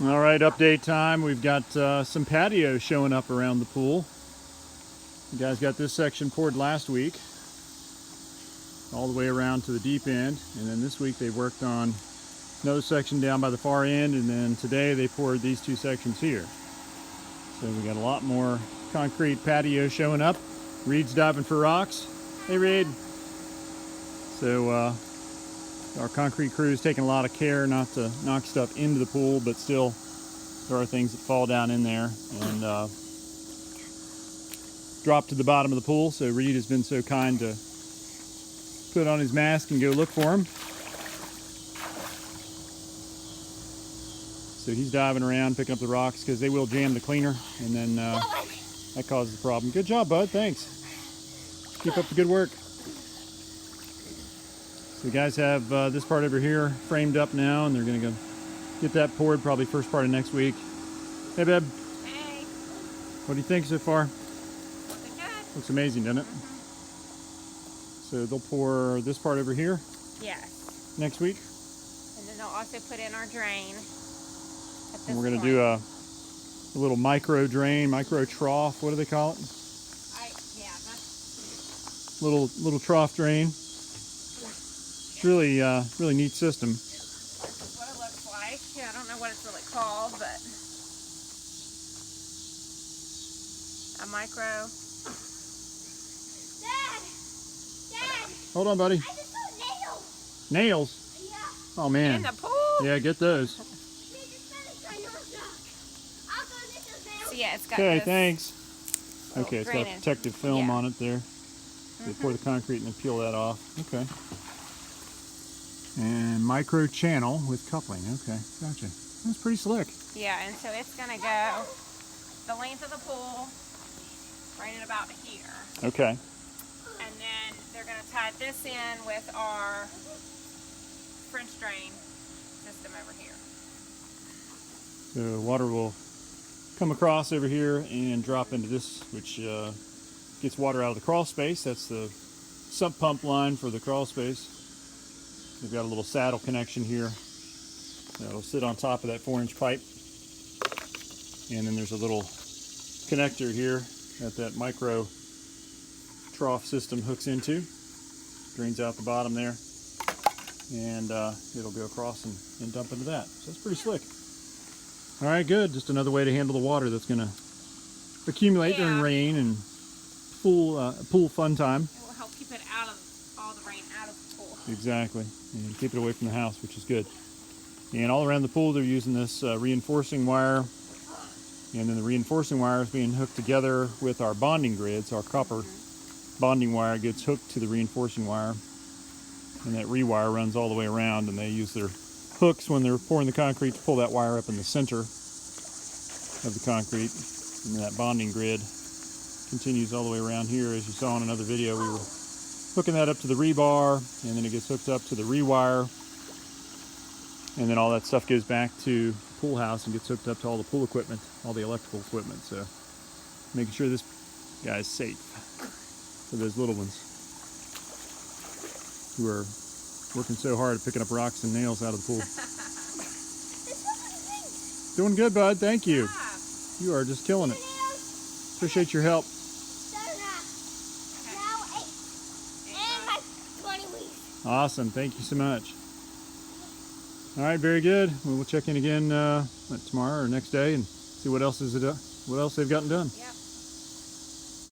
All right, update time. We've got some patio showing up around the pool. You guys got this section poured last week, all the way around to the deep end, and then this week they worked on another section down by the far end, and then today they poured these two sections here. So we got a lot more concrete patio showing up. Reed's diving for rocks. Hey Reed. So our concrete crew is taking a lot of care not to knock stuff into the pool, but still there are things that fall down in there and drop to the bottom of the pool. So Reed has been so kind to put on his mask and go look for them. So he's diving around picking up the rocks because they will jam the cleaner, and then that causes the problem. Good job, bud. Thanks. Keep up the good work. So the guys have this part over here framed up now, and they're going to go get that poured probably first part of next week. Hey, babe. Hey. What do you think so far? Looking good. Looks amazing, doesn't it? So they'll pour this part over here Yes. next week. And then they'll also put in our drain. And we're going to do a little micro drain, micro trough. What do they call it? Little trough drain. It's really really neat system. This is what it looks like. Yeah, I don't know what it's really called, but a micro. Dad! Hold on, buddy. I just saw nails! Nails? Yeah. Oh, man. In the pool? Yeah, get those. They just finished my nose knock. I'll go get those nails. So yeah, it's got Okay, this thanks. little Okay, it's got drainage. protective film Yeah. on it there. They pour the concrete and then peel that off. Okay. And micro channel with coupling. Okay, gotcha. That's pretty slick. Yeah, and so it's going to go the length of the pool right at about here. Okay. And then they're going to tie this in with our French drain system over here. So water will come across over here and drop into this, which gets water out of the crawl space. That's the sump pump line for the crawl space. We've got a little saddle connection here that'll sit on top of that 4-inch pipe. And then there's a little connector here that micro trough system hooks into. Drains out the bottom there. And it'll go across and dump into that. So that's pretty slick. All right, good. Just another way to handle the water that's going to accumulate during rain and pool fun time. It will help keep it out of all the rain out of the pool. Exactly. And keep it away from the house, which is good. And all around the pool, they're using this reinforcing wire. And then the reinforcing wire is being hooked together with our bonding grids. Our copper bonding wire gets hooked to the reinforcing wire. And that rewire runs all the way around, and they use their hooks when they're pouring the concrete to pull that wire up in the center of the concrete. And that bonding grid continues all the way around here. As you saw in another video, we were hooking that up to the rebar, and then it gets hooked up to the rewire. And then all that stuff goes back to the pool house and gets hooked up to all the pool equipment, all the electrical equipment. So making sure this guy's safe for those little ones who are working so hard at picking up rocks and nails out of the pool. Doing good, bud. Thank you. You are just killing it. Appreciate your help. Now 8. And my 20 weeks. Awesome. Thank you so much. All right, very good. We'll check in again tomorrow or next day and see what else they've gotten done. Yep.